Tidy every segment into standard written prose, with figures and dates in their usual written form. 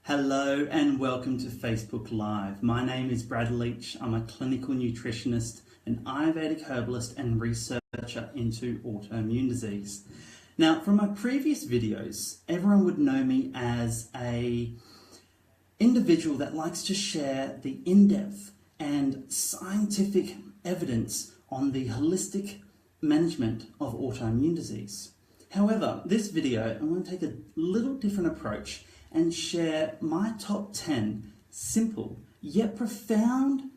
Hello and welcome to Facebook Live. My name is Brad Leach. I'm a clinical nutritionist, an Ayurvedic herbalist and researcher into autoimmune disease. Now, from my previous videos, everyone would know me as an individual that likes to share the in-depth and scientific evidence on the holistic management of autoimmune disease. However, this video, I'm going to take a little different approach and share my top 10 simple yet profound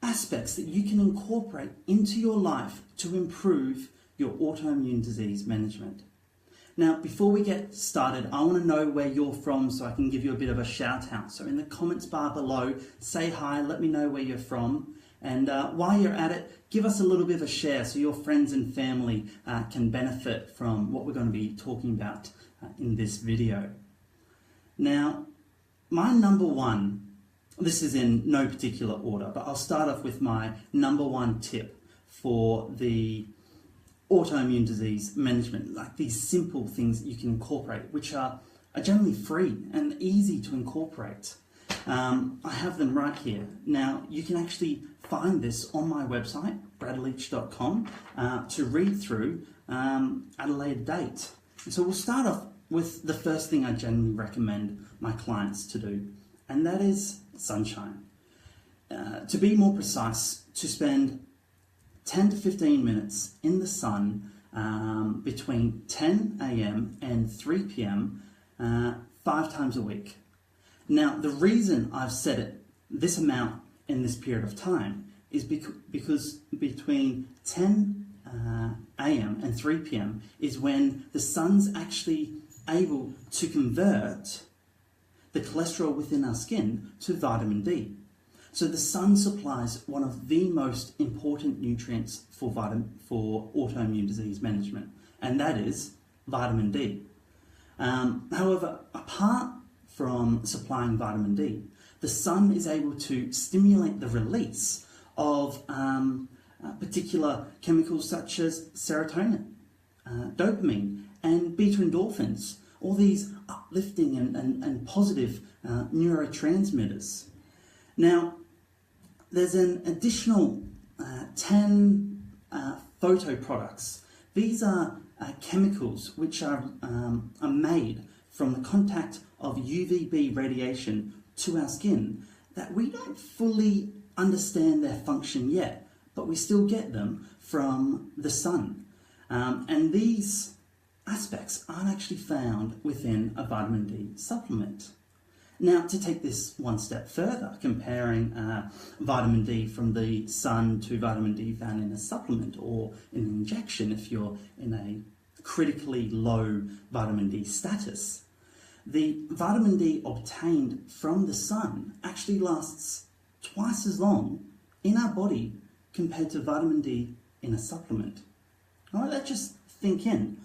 aspects that you can incorporate into your life to improve your autoimmune disease management. Now, before we get started, I want to know where you're from so I can give you a bit of a shout out. So in the comments bar below, say hi, let me know where you're from. And while you're at it, give us a little bit of a share so your friends and family can benefit from what we're going to be talking about in this video. Now, my number one, this is in no particular order, but I'll start off with my number one tip for the autoimmune disease management, like these simple things that you can incorporate, which are generally free and easy to incorporate. I have them right here. Now, you can actually find this on my website, bradleach.com, to read through at a later date. And so we'll start off with the first thing I generally recommend my clients to do, and that is sunshine. To be more precise, to spend 10 to 15 minutes in the sun between 10 a.m. and 3 p.m. 5 times a week. Now, the reason I've set it this amount in this period of time is because between 10 a.m. and 3 p.m. is when the sun's actually able to convert the cholesterol within our skin to vitamin D. So the sun supplies one of the most important nutrients for autoimmune disease management, and that is vitamin D. However, apart from supplying vitamin D, the sun is able to stimulate the release of particular chemicals such as serotonin, dopamine, and beta endorphins, all these uplifting and positive neurotransmitters. Now, there's an additional 10 photo products. These are chemicals which are made from the contact of UVB radiation to our skin that we don't fully understand their function yet, but we still get them from the sun. And these aspects aren't actually found within a vitamin D supplement. Now, to take this one step further, comparing vitamin D from the sun to vitamin D found in a supplement or in an injection if you're in a critically low vitamin D status, the vitamin D obtained from the sun actually lasts twice as long in our body compared to vitamin D in a supplement. All right, let's just think in.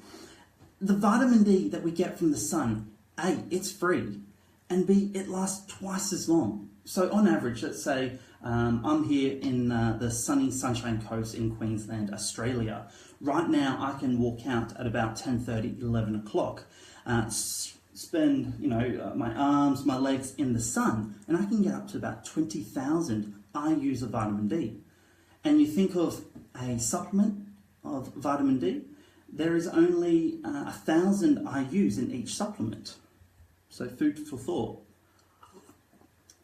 The vitamin D that we get from the sun, A, it's free, and B, it lasts twice as long. So on average, let's say I'm here in the sunny Sunshine Coast in Queensland, Australia. Right now, I can walk out at about 10:30, 11 o'clock, spend my arms, my legs in the sun, and I can get up to about 20,000 IUs of vitamin D. And you think of a supplement of vitamin D, there is only 1,000 IUs in each supplement. So food for thought.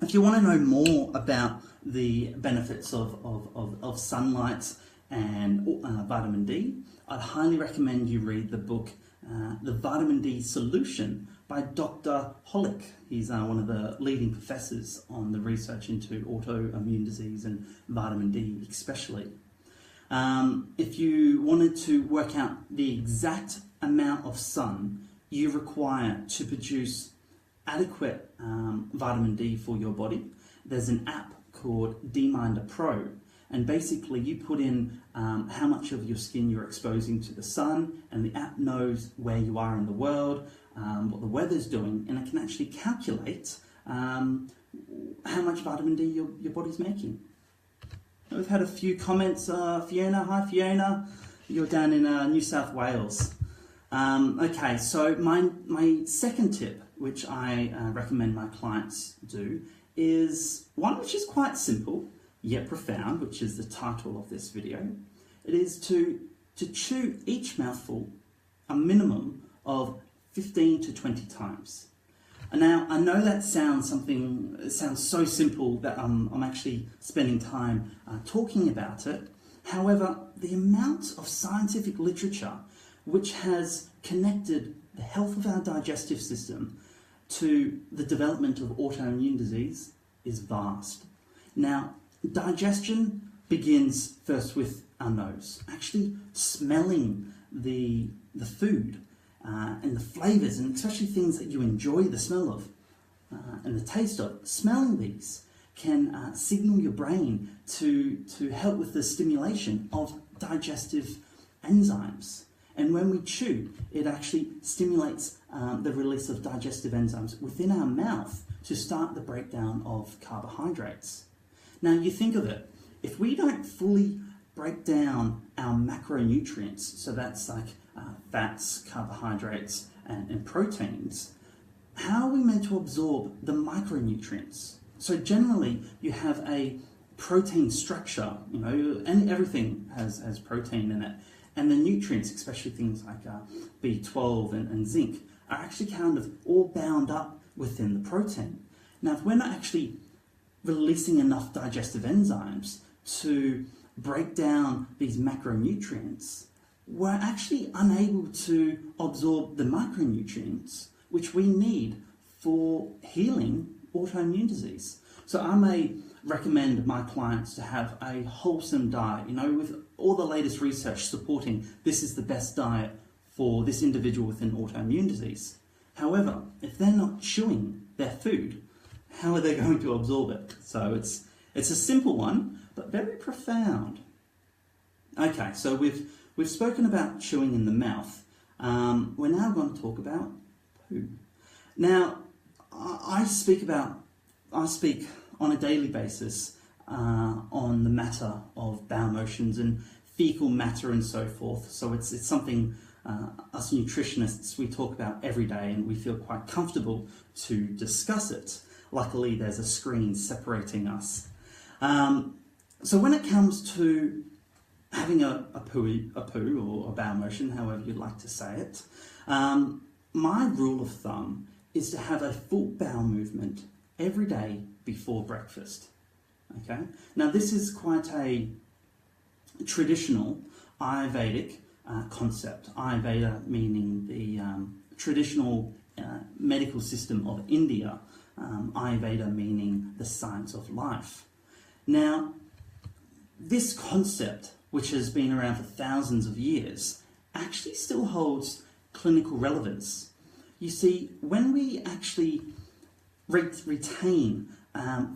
If you want to know more about the benefits of sunlight and vitamin D, I'd highly recommend you read the book The Vitamin D Solution by Dr. Hollick. He's one of the leading professors on the research into autoimmune disease and vitamin D especially. If you wanted to work out the exact amount of sun you require to produce adequate vitamin D for your body, there's an app called D-Minder Pro, and basically you put in how much of your skin you're exposing to the sun, and the app knows where you are in the world, what the weather's doing, and it can actually calculate how much vitamin D your body's making. We've had a few comments. Fiona, hi Fiona. You're down in New South Wales. Okay, so my second tip, which I recommend my clients do, is one which is quite simple yet profound, which is the title of this video. It is to chew each mouthful a minimum of 15 to 20 times. And now, I know that sounds so simple that I'm actually spending time talking about it. However, the amount of scientific literature which has connected the health of our digestive system to the development of autoimmune disease is vast. Now, digestion begins first with our nose, actually smelling the food and the flavours, and especially things that you enjoy the smell of and the taste of. Smelling these can signal your brain to help with the stimulation of digestive enzymes. And when we chew, it actually stimulates the release of digestive enzymes within our mouth to start the breakdown of carbohydrates. Now, you think of it, if we don't fully break down our macronutrients, so that's like fats, carbohydrates, and proteins, how are we meant to absorb the micronutrients? So generally, you have a protein structure, and everything has protein in it. And the nutrients, especially things like B12 and zinc, are actually kind of all bound up within the protein. Now, if we're not actually releasing enough digestive enzymes to break down these macronutrients, we're actually unable to absorb the micronutrients which we need for healing autoimmune disease. So I may recommend my clients to have a wholesome diet, with all the latest research supporting this is the best diet for this individual with an autoimmune disease. However, if they're not chewing their food, how are they going to absorb it? So it's a simple one, but very profound. Okay, so we've spoken about chewing in the mouth. We're now going to talk about poo. Now, I speak on a daily basis on the matter of bowel motions and fecal matter and so forth. So it's something us nutritionists, we talk about every day, and we feel quite comfortable to discuss it. Luckily, there's a screen separating us. So when it comes to having a poo or a bowel motion, however you'd like to say it, my rule of thumb is to have a full bowel movement every day before breakfast. Okay. Now, this is quite a traditional Ayurvedic concept. Ayurveda meaning the traditional medical system of India. Ayurveda meaning the science of life. Now, this concept, which has been around for thousands of years, actually still holds clinical relevance. You see, when we actually retain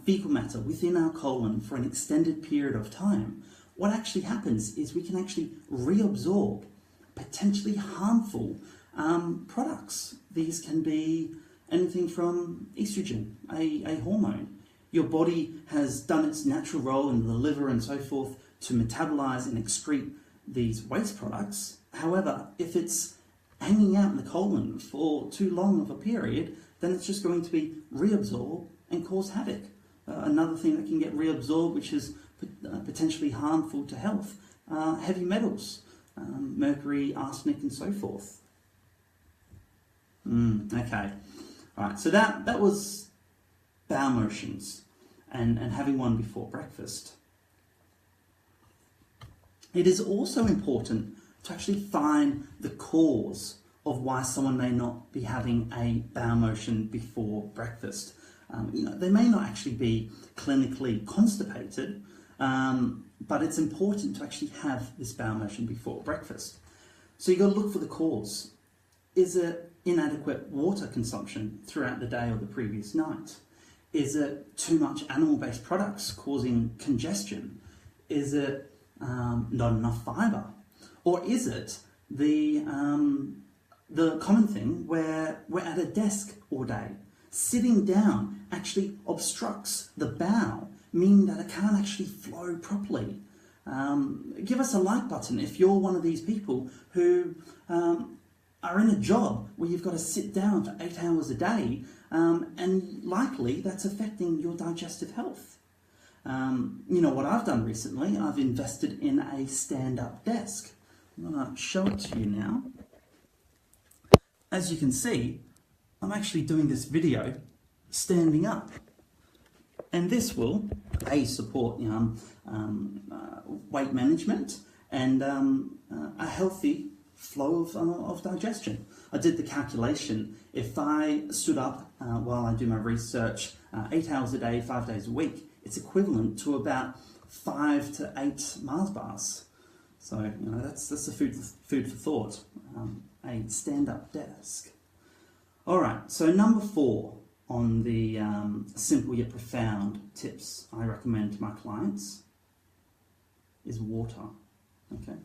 fecal matter within our colon for an extended period of time, what actually happens is we can actually reabsorb potentially harmful products. These can be anything from estrogen, a hormone. Your body has done its natural role in the liver and so forth to metabolize and excrete these waste products. However, if it's hanging out in the colon for too long of a period, then it's just going to be reabsorbed and cause havoc. Another thing that can get reabsorbed, which is potentially harmful to health, heavy metals, mercury, arsenic, and so forth. Okay, all right. So that was bowel motions and having one before breakfast. It is also important to actually find the cause of why someone may not be having a bowel motion before breakfast. They may not actually be clinically constipated, but it's important to actually have this bowel motion before breakfast. So you've got to look for the cause. Is it inadequate water consumption throughout the day or the previous night? Is it too much animal-based products causing congestion? Is it not enough fibre? Or is it the common thing where we're at a desk all day? Sitting down actually obstructs the bowel, meaning that it can't actually flow properly. Give us a like button if you're one of these people who are in a job where you've got to sit down for 8 hours a day, and likely that's affecting your digestive health. What I've done recently, I've invested in a stand-up desk. I'm going to show it to you now. As you can see, I'm actually doing this video standing up. And this will, support weight management and a healthy flow of digestion. I did the calculation. If I stood up while I do my research 8 hours a day, 5 days a week, it's equivalent to about 5 to 8 Mars bars. So that's the food for thought. A stand-up desk. All right. So number 4 on the simple yet profound tips I recommend to my clients is water. Okay.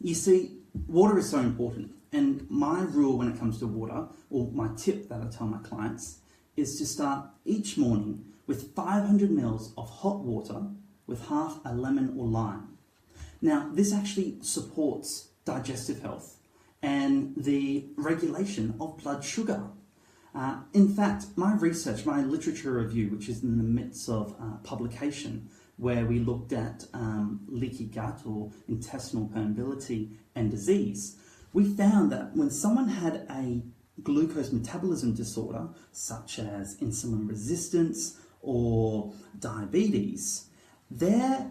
You see, water is so important, and my rule when it comes to water, or my tip that I tell my clients, is to start each morning with 500 ml of hot water with half a lemon or lime. Now, this actually supports digestive health and the regulation of blood sugar. In fact, my research, my literature review, which is in the midst of publication, where we looked at leaky gut or intestinal permeability and disease, we found that when someone had a glucose metabolism disorder, such as insulin resistance or diabetes, their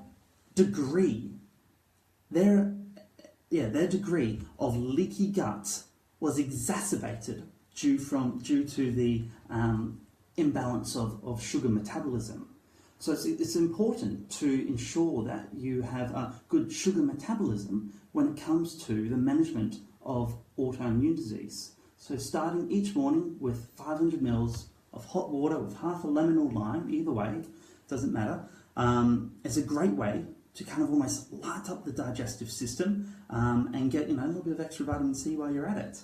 degree of leaky gut was exacerbated due to the imbalance of sugar metabolism. So it's important to ensure that you have a good sugar metabolism when it comes to the management of autoimmune disease. So starting each morning with 500 ml of hot water with half a lemon or lime, either way, doesn't matter, is a great way to kind of almost light up the digestive system and get a little bit of extra vitamin C while you're at it.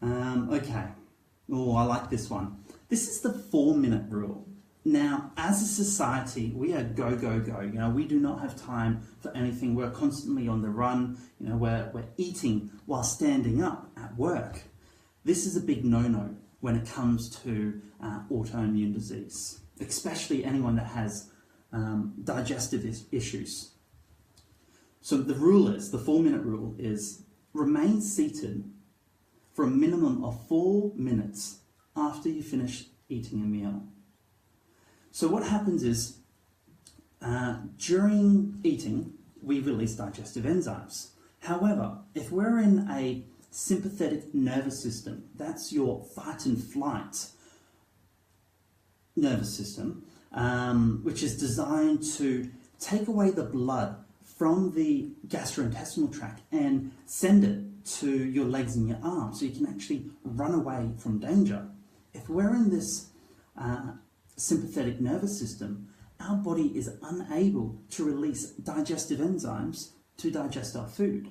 Okay. Oh, I like this one. This is the 4-minute rule. Now, as a society, we are go, go, go. We do not have time for anything. We're constantly on the run. We're eating while standing up at work. This is a big no-no when it comes to autoimmune disease, especially anyone that has digestive issues. So the 4-minute rule is remain seated for a minimum of 4 minutes after you finish eating a meal. So what happens is, during eating, we release digestive enzymes. However, if we're in a sympathetic nervous system, that's your fight and flight nervous system, which is designed to take away the blood from the gastrointestinal tract and send it to your legs and your arms so you can actually run away from danger. If we're in this sympathetic nervous system, our body is unable to release digestive enzymes to digest our food.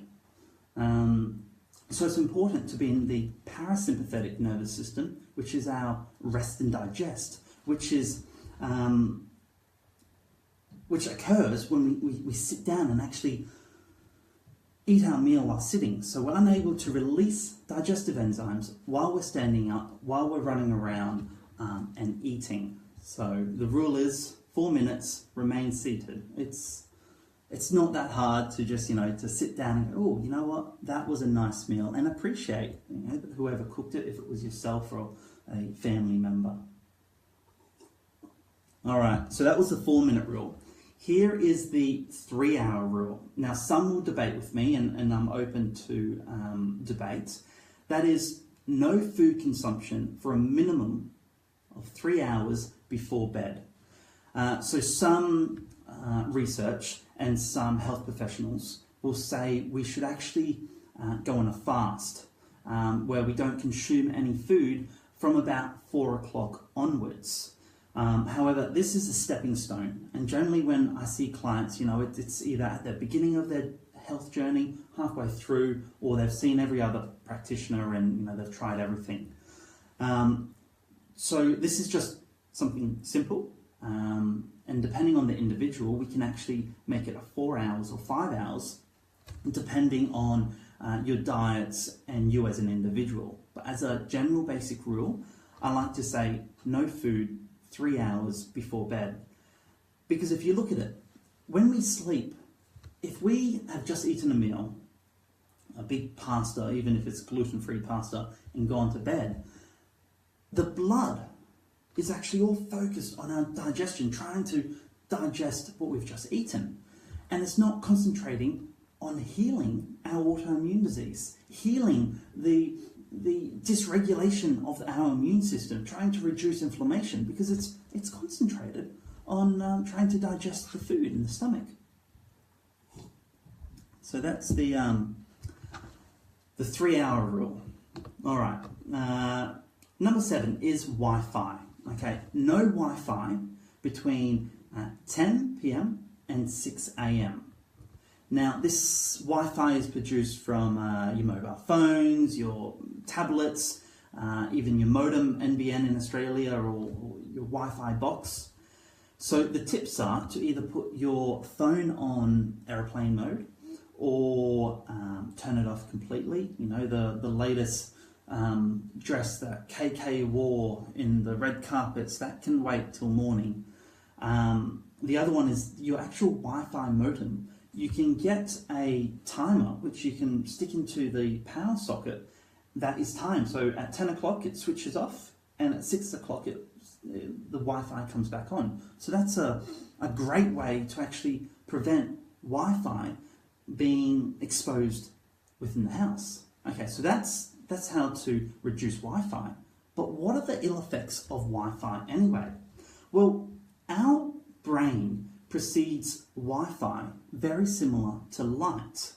So it's important to be in the parasympathetic nervous system, which is our rest and digest, which occurs when we sit down and actually eat our meal while sitting. So we're unable to release digestive enzymes while we're standing up, while we're running around and eating. So the rule is 4 minutes, remain seated. It's not that hard to just, to sit down and go, oh, you know what, that was a nice meal, and appreciate, whoever cooked it, if it was yourself or a family member. All right, so that was the 4-minute rule. Here is the 3-hour rule. Now, some will debate with me, and I'm open to debate. That is no food consumption for a minimum of 3 hours before bed. So some research and some health professionals will say we should actually go on a fast where we don't consume any food from about 4 o'clock onwards. However, this is a stepping stone, and generally when I see clients, it's either at the beginning of their health journey, halfway through, or they've seen every other practitioner and they've tried everything. So this is just something simple, and depending on the individual, we can actually make it a 4 hours or 5 hours depending on your diets and you as an individual. But as a general basic rule, I like to say no food 3 hours before bed. Because if you look at it, when we sleep, if we have just eaten a meal, a big pasta, even if it's gluten-free pasta, and gone to bed, the blood is actually all focused on our digestion, trying to digest what we've just eaten. And it's not concentrating on healing our autoimmune disease, healing the dysregulation of our immune system, trying to reduce inflammation, because it's concentrated on trying to digest the food in the stomach. So that's the 3-hour rule. All right. Number 7 is Wi-Fi. Okay, no Wi-Fi between 10 p.m. and 6 a.m. Now, this Wi-Fi is produced from your mobile phones, your tablets, even your modem, NBN in Australia, or your Wi-Fi box. So the tips are to either put your phone on airplane mode or turn it off completely. You know, the latest dress that KK wore in the red carpets, that can wait till morning. The other one is your actual Wi-Fi modem. You can get a timer which you can stick into the power socket that is timed. So at 10 o'clock it switches off, and at 6 o'clock the Wi-Fi comes back on. So that's a great way to actually prevent Wi-Fi being exposed within the house. Okay, so that's how to reduce Wi-Fi. But what are the ill effects of Wi-Fi anyway? Well, our brain perceives Wi-Fi very similar to light.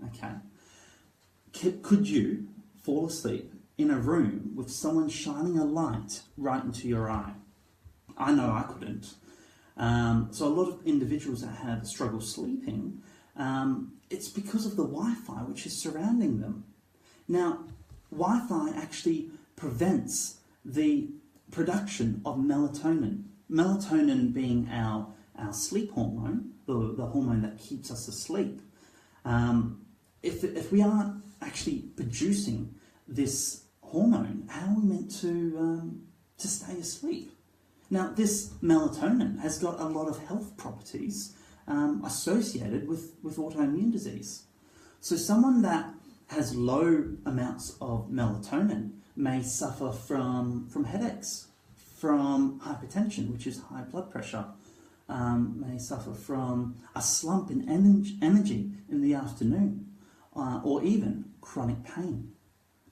Okay, could you fall asleep in a room with someone shining a light right into your eye? I know I couldn't. So a lot of individuals that have struggle sleeping, it's because of the Wi-Fi which is surrounding them. Now, Wi-Fi actually prevents the production of melatonin. Melatonin being our sleep hormone, the hormone that keeps us asleep. If we aren't actually producing this hormone, how are we meant to stay asleep? Now, this melatonin has got a lot of health properties associated with autoimmune disease. So someone that has low amounts of melatonin may suffer from headaches, from hypertension, which is high blood pressure, may suffer from a slump in energy in the afternoon, or even chronic pain.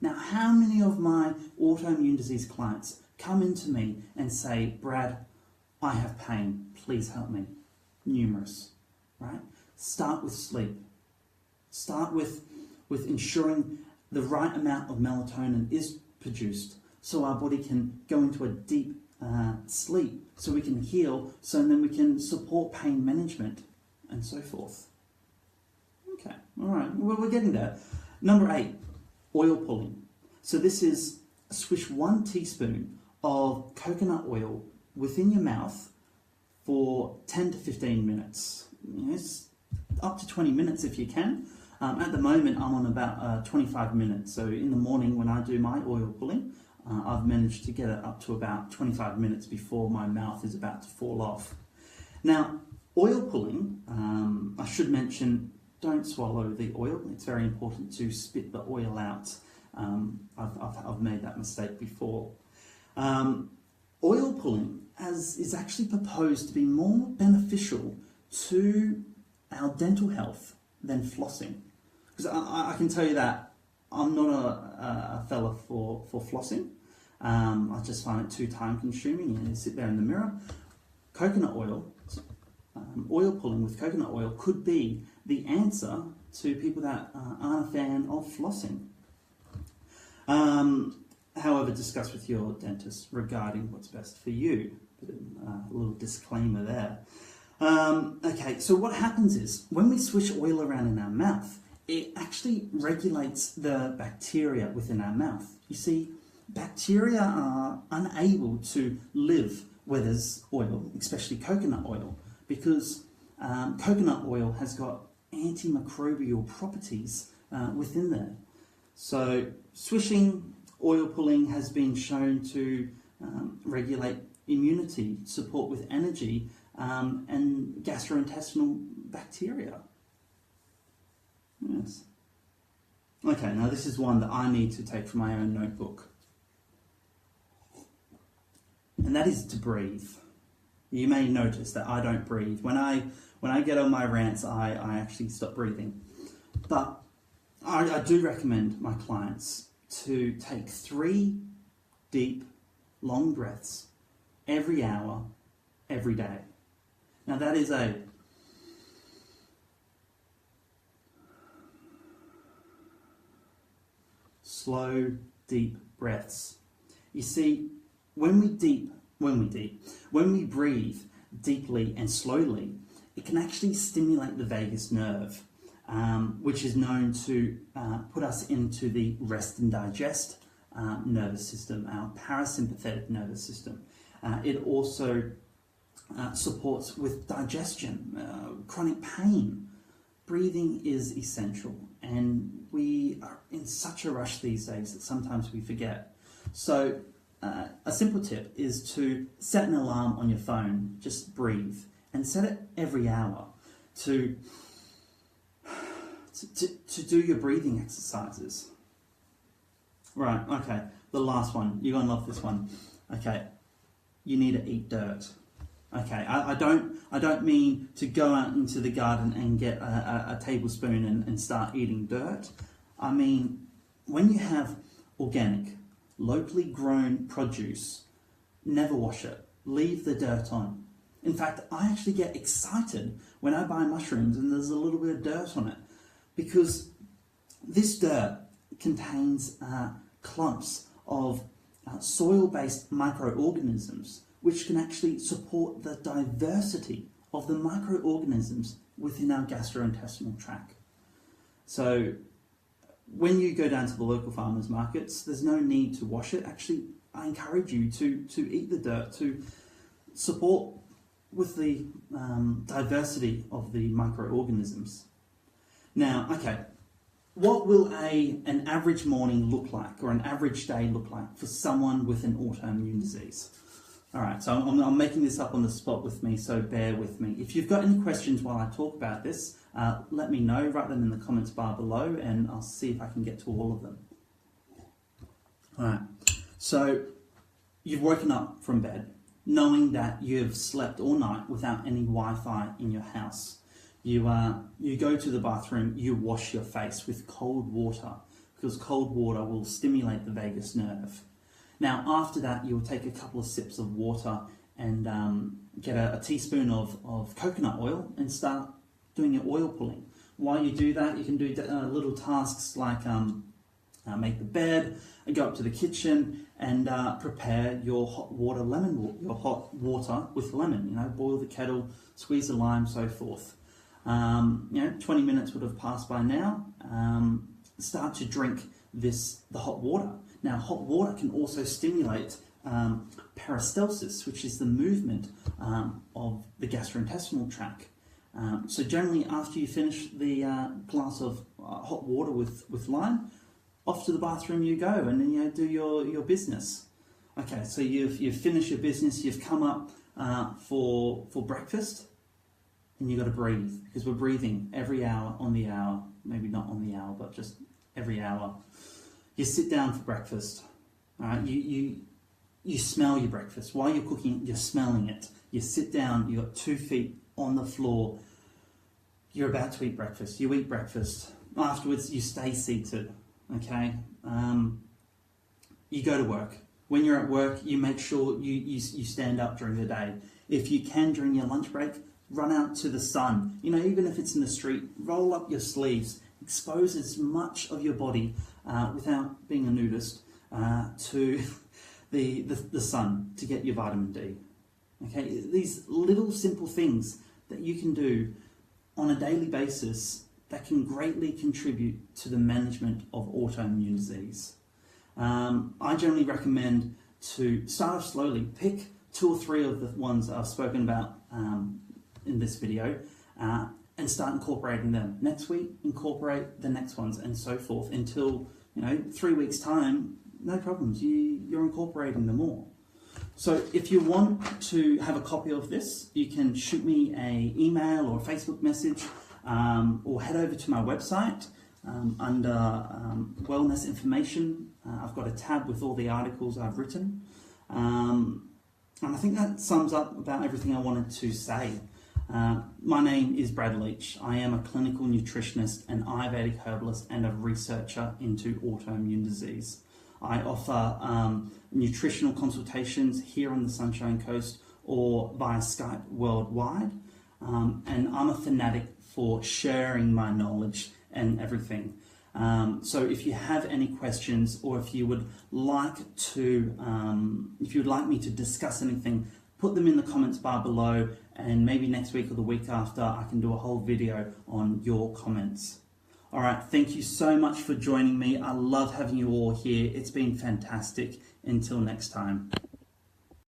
Now, how many of my autoimmune disease clients come into me and say, Brad, I have pain, please help me? Numerous, right? Start with sleep. Start with ensuring the right amount of melatonin is produced so our body can go into a deep sleep, so we can heal, so then we can support pain management and so forth. Okay, all right, well, we're getting there. Number 8, oil pulling. So this is swish 1 teaspoon of coconut oil within your mouth for 10 to 15 minutes. It's up to 20 minutes if you can. At the moment, I'm on about 25 minutes. So in the morning when I do my oil pulling, I've managed to get it up to about 25 minutes before my mouth is about to fall off. Now, oil pulling, I should mention, don't swallow the oil. It's very important to spit the oil out. I've made that mistake before. Oil pulling is actually proposed to be more beneficial to our dental health than flossing. Because I can tell you that I'm not a fella for flossing. I just find it too time consuming. You sit there in the mirror. Coconut oil, oil pulling with coconut oil could be the answer to people that aren't a fan of flossing. However, discuss with your dentist regarding what's best for you. A little disclaimer there. Okay, so what happens is when we swish oil around in our mouth, it actually regulates the bacteria within our mouth. You see, bacteria are unable to live where there's oil, especially coconut oil, because coconut oil has got antimicrobial properties within there. So swishing, oil pulling has been shown to regulate immunity, support with energy, and gastrointestinal bacteria. Yes. Okay, now this is one that I need to take from my own notebook. And that is to breathe. You may notice that I don't breathe. When I get on my rants, I actually stop breathing. But I do recommend my clients to take 3 deep, long breaths every hour, every day. Now that is a slow, deep breaths. You see, when we breathe deeply and slowly, it can actually stimulate the vagus nerve, which is known to put us into the rest and digest nervous system, our parasympathetic nervous system. It also supports with digestion, chronic pain. Breathing is essential, and we are in such a rush these days that sometimes we forget. So a simple tip is to set an alarm on your phone, just breathe, and set it every hour to do your breathing exercises. Right, okay, the last one, you're going to love this one. Okay, you need to eat dirt. Okay, I don't mean to go out into the garden and get a tablespoon and start eating dirt. I mean, when you have organic, locally grown produce, never wash it. Leave the dirt on. In fact, I actually get excited when I buy mushrooms and there's a little bit of dirt on it, because this dirt contains clumps of soil-based microorganisms, which can actually support the diversity of the microorganisms within our gastrointestinal tract. So when you go down to the local farmers markets, there's no need to wash it. Actually, I encourage you to eat the dirt to support with the diversity of the microorganisms. Now, okay, what will an average morning look like, or an average day look like for someone with an autoimmune disease? All right, so I'm making this up on the spot with me, so bear with me. If you've got any questions while I talk about this, let me know, write them in the comments bar below, and I'll see if I can get to all of them. All right, so you've woken up from bed knowing that you've slept all night without any Wi-Fi in your house. You go to the bathroom, you wash your face with cold water, because cold water will stimulate the vagus nerve. Now, after that, you'll take a couple of sips of water and get a teaspoon of coconut oil and start doing your oil pulling. While you do that, you can do little tasks like make the bed, and go up to the kitchen and prepare your hot water with lemon. You know, boil the kettle, squeeze the lime, so forth. 20 minutes would have passed by now. Start to drink the hot water. Now, hot water can also stimulate peristalsis, which is the movement of the gastrointestinal tract. So generally, after you finish the glass of hot water with lime, off to the bathroom you go, and then do your business. Okay, so you've finished your business, you've come up for breakfast, and you've got to breathe, because we're breathing every hour on the hour, maybe not on the hour, but just every hour. You sit down for breakfast. All right, you smell your breakfast. While you're cooking, you're smelling it. You sit down, you've got 2 feet on the floor. You're about to eat breakfast. You eat breakfast. Afterwards, you stay seated, okay? You go to work. When you're at work, you make sure you stand up during the day. If you can, during your lunch break, run out to the sun. You know, even if it's in the street, roll up your sleeves. Expose as much of your body without being a nudist to the sun to get your vitamin D. Okay, these little simple things that you can do on a daily basis that can greatly contribute to the management of autoimmune disease. I generally recommend to start off slowly. Pick 2 or 3 of the ones that I've spoken about in this video, and start incorporating them. Next week, incorporate the next ones, and so forth until, 3 weeks time, no problems. You're incorporating them all. So if you want to have a copy of this, you can shoot me an email or a Facebook message, or head over to my website under wellness information. I've got a tab with all the articles I've written. And I think that sums up about everything I wanted to say. My name is Brad Leach. I am a clinical nutritionist, an Ayurvedic herbalist, and a researcher into autoimmune disease. I offer nutritional consultations here on the Sunshine Coast or via Skype worldwide. And I'm a fanatic for sharing my knowledge and everything. So if you have any questions, or if you would like me to discuss anything, put them in the comments bar below, and maybe next week or the week after I can do a whole video on your comments. All right, thank you so much for joining me. I love having you all here. It's been fantastic. Until next time.